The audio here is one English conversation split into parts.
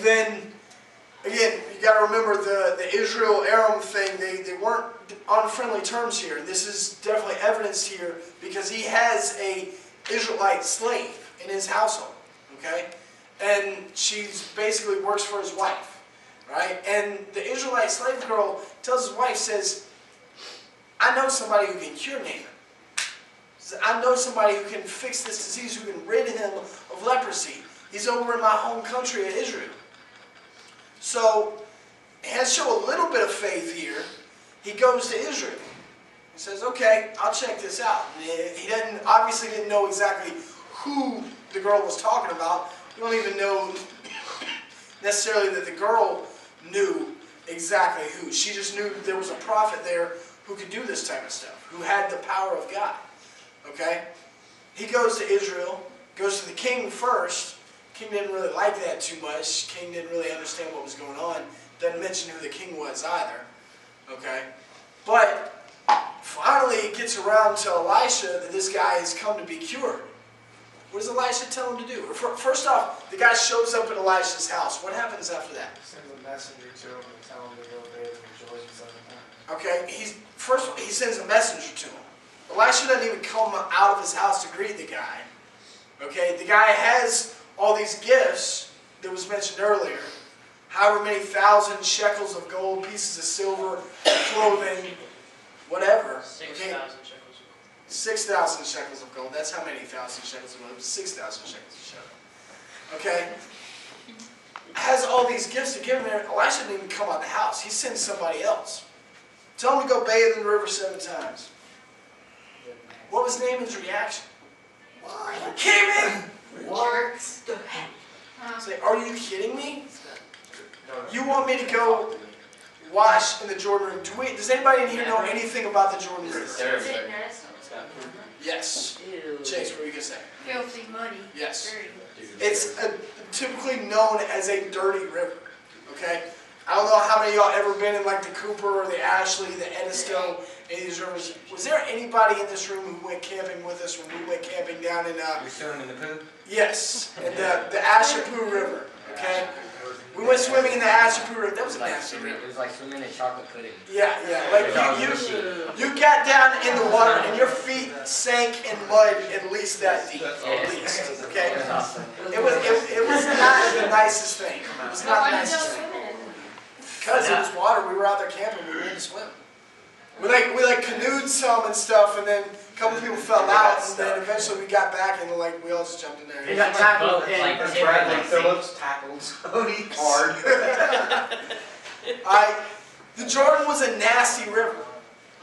then, again, you got to remember the Israel-Aram thing, they weren't on friendly terms here. And this is definitely evidenced here because he has a Israelite slave in his household, okay? And she's basically works for his wife, right? And the Israelite slave girl tells his wife, says, I know somebody who can cure Naaman. I know somebody who can fix this disease, who can rid him of leprosy. He's over in my home country of Israel. So, he has to show a little bit of faith here. He goes to Israel. He says, okay, I'll check this out. He obviously didn't know exactly who the girl was talking about. We don't even know necessarily that the girl knew exactly who. She just knew there was a prophet there who could do this type of stuff, who had the power of God. Okay? He goes to Israel, goes to the king first. King didn't really like that too much. King didn't really understand what was going on. Doesn't mention who the king was either. Okay? But finally it gets around to Elisha that this guy has come to be cured. What does Elisha tell him to do? First off, the guy shows up at Elisha's house. What happens after that? He sends a messenger to him and tells him to go bathe and rejoice in 7 times. Okay, first he sends a messenger to him. Elisha doesn't even come out of his house to greet the guy. Okay, the guy has all these gifts that was mentioned earlier. However many thousand shekels of gold, pieces of silver, clothing, whatever. 6,000 shekels of gold. 6,000 shekels of gold. That's how many thousand shekels of gold? It was 6,000 shekels of shekel. Okay? Has all these gifts to give him there. Elisha didn't even come out of the house. He sends somebody else. Tell him to go bathe in the river 7 times. What was Naaman's reaction? Are you kidding me? What? Say, are you kidding me? You want me to go wash in the Jordan River? Does anybody in here know anything about the Jordan River? Yes. Chase, what were you going to say? Filthy, muddy. Yes. Dirty. It's typically known as a dirty river. Okay? I don't know how many of y'all ever been in like the Cooper or the Ashley, the Edisto, any of these rivers. Was there anybody in this room who went camping with us when we went camping down in... We swimming in the pool? Yes, in the Ashapoo River. Okay? We went swimming in the Ashapoo River. That was a nasty river. It was like swimming in chocolate pudding. Yeah. Like you got down in the water and your feet sank in mud at least that deep. At least. Okay? It was not the nicest thing. It was not the nicest thing. Because it was water, we were out there camping, we didn't swim. We canoed some and stuff, and then a couple people fell out, and then eventually we got back and we all just jumped in there. He got tackled Like and Bradley Phillips tackled Cody hard. The Jordan was a nasty river.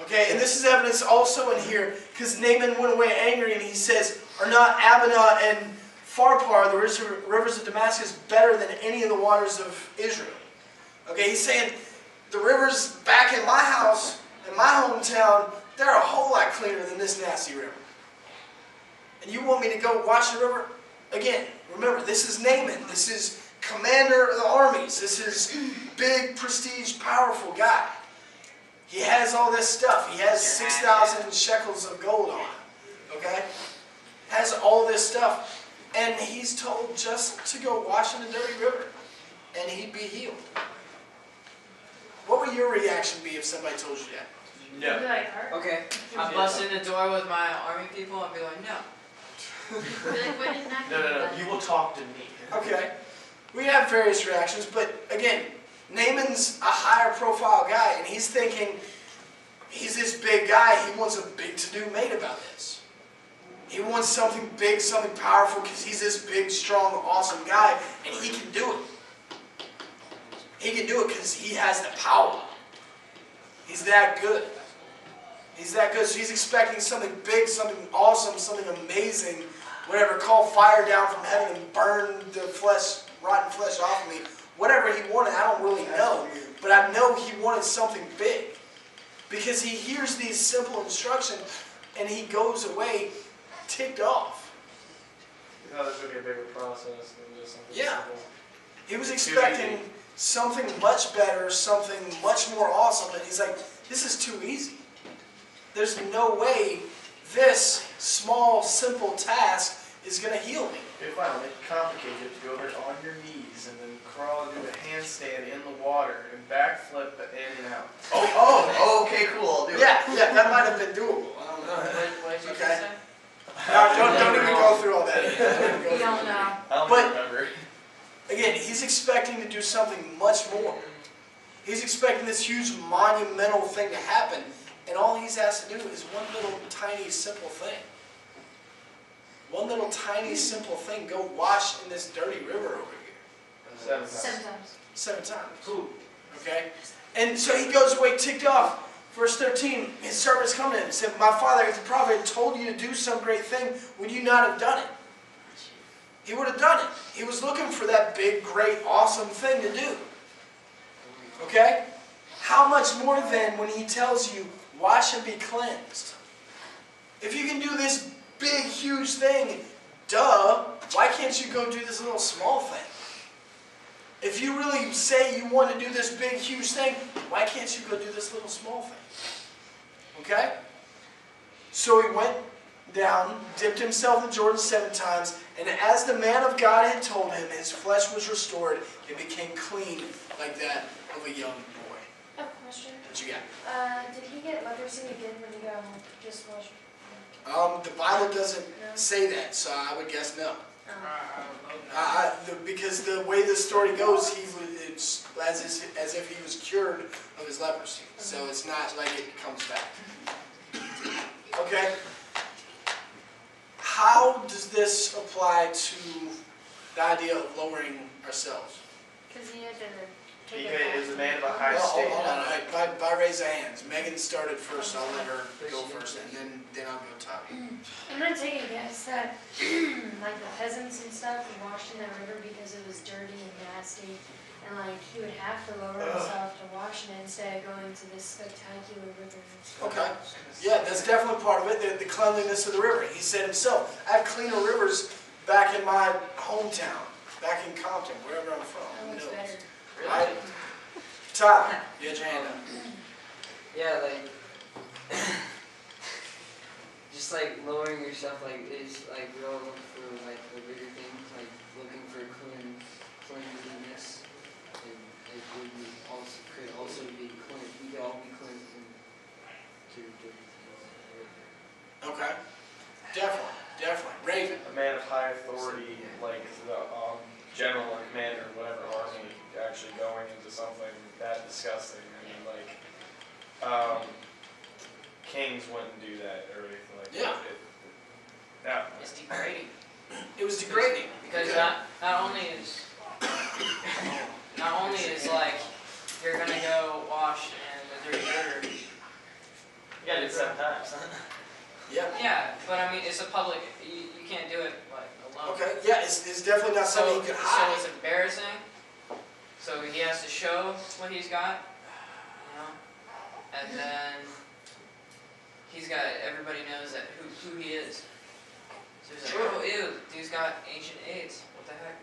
Okay, and this is evidence also in here, because Naaman went away angry, and he says, are not Abana and Pharpar, the rivers of Damascus, better than any of the waters of Israel? Okay, he's saying, the rivers back in my house, in my hometown, they're a whole lot cleaner than this nasty river. And you want me to go wash the river? Again, remember, this is Naaman. This is commander of the armies. This is big, prestige, powerful guy. He has all this stuff. He has 6,000 shekels of gold on him. Okay? Has all this stuff. And he's told just to go wash in the dirty river. And he'd be healed. What would your reaction be if somebody told you that? No. Okay, I bust in the door with my army people and be like, no. No. You will talk to me. Okay. We have various reactions, but again, Naaman's a higher profile guy, and he's thinking, he's this big guy, he wants a big to-do made about this. He wants something big, something powerful, because he's this big, strong, awesome guy, and he can do it. He can do it because he has the power. He's that good. He's that good. So he's expecting something big, something awesome, something amazing, whatever. Call fire down from heaven and burn the flesh, rotten flesh off of me. Whatever he wanted, I don't really know. But I know he wanted something big. Because he hears these simple instructions and he goes away ticked off. You know, there's going to be a bigger process than just something simple. He was expecting something much better, something much more awesome, and he's like, this is too easy. There's no way this small, simple task is going to heal me. If I make it complicated, to go there on your knees and then crawl and do handstand in the water and backflip in and out. Oh, okay, cool. I'll do it. Yeah, that might have been doable. I don't know. What did you Okay. say? No, don't even go through all that. We don't know. I don't But- remember. Again, he's expecting to do something much more. He's expecting this huge monumental thing to happen, and all he's asked to do is one little tiny simple thing. One little tiny simple thing. Go wash in this dirty river over here. 7 times. 7 times. 7 times. Who? Okay? And so he goes away ticked off. Verse 13, his servants come to him and said, "My father, if the prophet had told you to do some great thing, would you not have done it?" He would have done it. He was looking for that big, great, awesome thing to do. Okay? How much more then when he tells you, wash and be cleansed? If you can do this big, huge thing, duh, why can't you go do this little small thing? If you really say you want to do this big, huge thing, why can't you go do this little small thing? Okay? So he went down, dipped himself in Jordan 7 times, and as the man of God had told him, his flesh was restored and became clean like that of a young boy. I have a question. What you got? Did he get leprosy again when he got home? Just wash. The Bible doesn't say that, so I would guess no. Because the way the story goes, it's as if he was cured of his leprosy. So it's not like it comes back. Okay? How does this apply to the idea of lowering ourselves? Because he had to He take it is a off. man of a high Well, state. hold on. By raise of hands. Megan started first. I'll let her go first, and then I'll go top. I'm gonna take a guess that like the peasants and stuff washed in that river because it was dirty and nasty, and like he would have to lower himself to wash in it instead of going to this spectacular river. Okay. Yeah, that's definitely part of it, the cleanliness of the river. He said himself, I have cleaner rivers back in my hometown, back in Compton, wherever I'm from. That Who looks knows? better. Right? Tyler, you had your hand up. Yeah, like just like lowering yourself, like is like we all look for like the bigger things, like looking for cleanliness, and it would be also could also be clean. We could all be cleansed to different things. Okay. Definitely. Raven. A man of high authority, like the general or commander, whatever army, actually going into something that disgusting. I mean, like, kings wouldn't do that or anything like Yeah. that. Yeah. It's degrading. It was degrading. Because Okay. not only is like you're gonna go wash in the dirty river. You gotta do it 7 times. Yeah. Yeah, but I mean it's a public. You can't do it like alone. Okay. Yeah, it's definitely not something you can So hide. it's embarrassing. So he has to show what he's got, you know, and then he's got. Everybody knows that who he is. So he's like, oh ew, dude's got ancient AIDS. What the heck?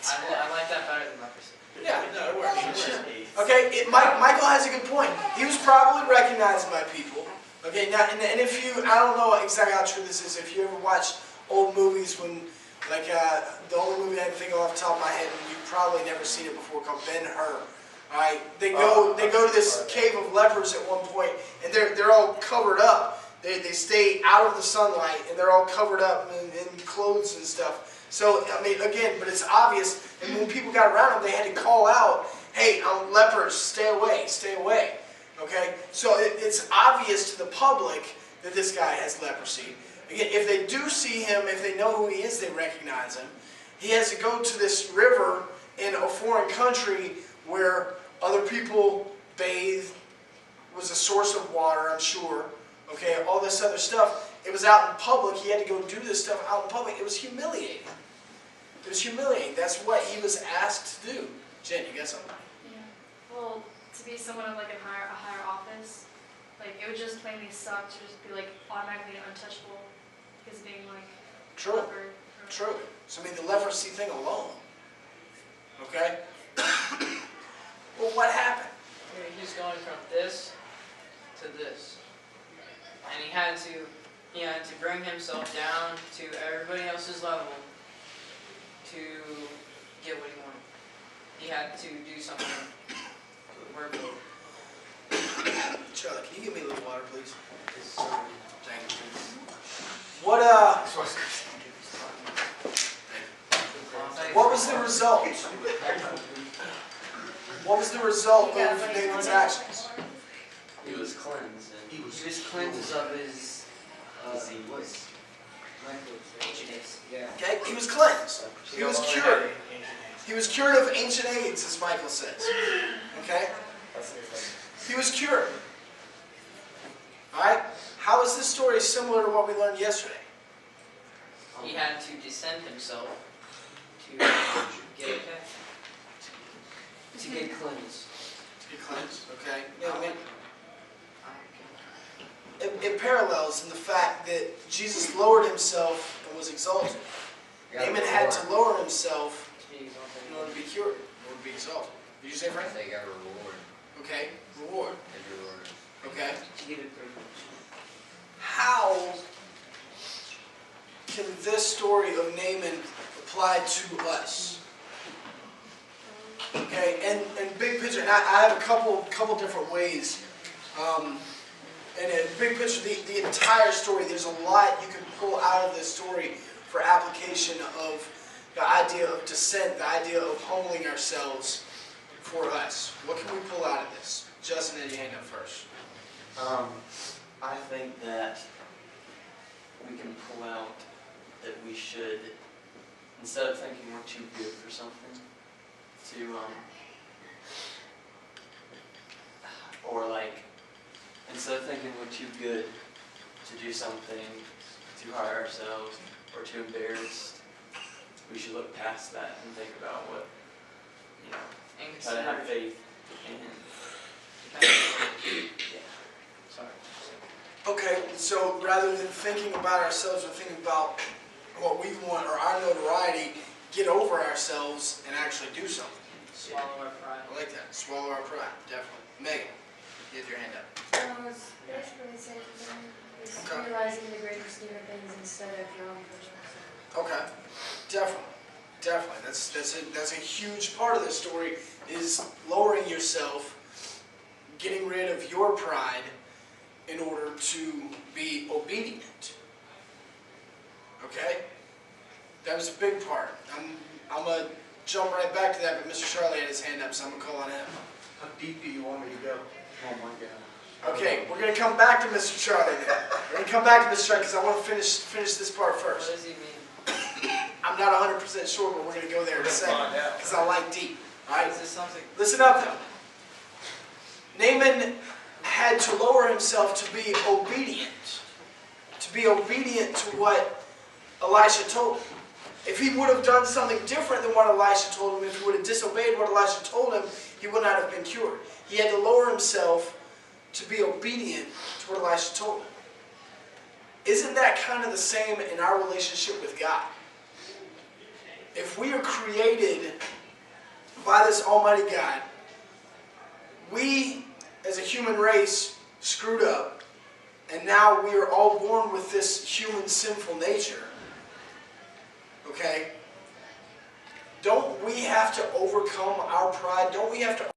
I like that better than leprosy. Yeah, no, it works. Ancient Okay, Michael has a good point. He was probably recognized by people. Okay, now, and if you, I don't know exactly how true this is, if you ever watched old movies when, like, the only movie I can think of off the top of my head, and you've probably never seen it before, called Ben-Hur. Alright, they go to this cave of lepers at one point, and they're all covered up. They stay out of the sunlight, and they're all covered up in clothes and stuff. So, I mean, again, but it's obvious, and when people got around them, they had to call out, hey, lepers, stay away, stay away. Okay? So it's obvious to the public that this guy has leprosy. Again, if they do see him, if they know who he is, they recognize him. He has to go to this river in a foreign country where other people bathe, was a source of water, I'm sure. Okay, all this other stuff. It was out in public. He had to go do this stuff out in public. It was humiliating. It was humiliating. That's what he was asked to do. Jen, you got something? Yeah. Well, to be someone of like a higher office, like it would just plainly suck to just be like automatically untouchable because of being like True. leper. True. So I mean, the leprosy thing alone. Okay. Well, what happened? Yeah, he's going from this to this, and he had to bring himself down to everybody else's level to get what he wanted. He had to do something. Where, Charlie, can you give me a little water, please? Thank you. What was the result? What was the result of Nathan's actions? He was cleansed. And He was cleansed of his disease. ancient days. Yeah. Okay, he was cleansed. He was cured. He was cured of ancient AIDS, as Michael says. Okay? That's the thing. He was cured. Alright? How is this story similar to what we learned yesterday? He had to descend himself to get okay. To get cleansed. To be cleansed, okay? Yeah, I mean, it parallels in the fact that Jesus lowered himself and was exalted. Naaman had to lower himself in order to be cured, in order to be exalted. Did you say, Frank? They got a reward. Okay, reward. Okay. To get a privilege. How can this story of Naaman apply to us? Okay, and big picture, and I have a couple different ways. And in big picture, the entire story, there's a lot you can pull out of this story for application of the idea of descent, the idea of humbling ourselves for us. What can we pull out of this? Justin, had your hand up first. I think that we can pull out that we should, instead of thinking we're too good for something, to or like, instead of thinking we're too good to do something, too high ourselves, or too embarrassed, we should look past that and think about what, And try to have consider faith in Him. Yeah. Sorry. Okay, so rather than thinking about ourselves or thinking about what we want or our notoriety, get over ourselves and actually do something. swallow our pride. I like that. Swallow our pride, definitely. Megan, you have your hand up. It's basically the same thing. It's Okay. realizing the greater scheme of things instead of your own personal stuff. Okay, definitely. That's a huge part of this story is lowering yourself, getting rid of your pride in order to be obedient. Okay, that was a big part. I'm gonna jump right back to that, but Mr. Charlie had his hand up, so I'm gonna call on him. How deep do you want me to go? Oh my God. Okay, we're gonna come back to Mr. Charlie now. We're gonna come back to Mr. Charlie because I want to finish this part What first. does he mean? I'm not 100% sure, but we're going to go there in a second Find out. because I like deep. All right, Is this something? listen up though. Naaman had to lower himself to be obedient to what Elisha told him. If he would have done something different than what Elisha told him, if he would have disobeyed what Elisha told him, he would not have been cured. He had to lower himself to be obedient to what Elisha told him. Isn't that kind of the same in our relationship with God? If we are created by this Almighty God, we as a human race screwed up, and now we are all born with this human sinful nature. Okay? Don't we have to overcome our pride? Don't we have to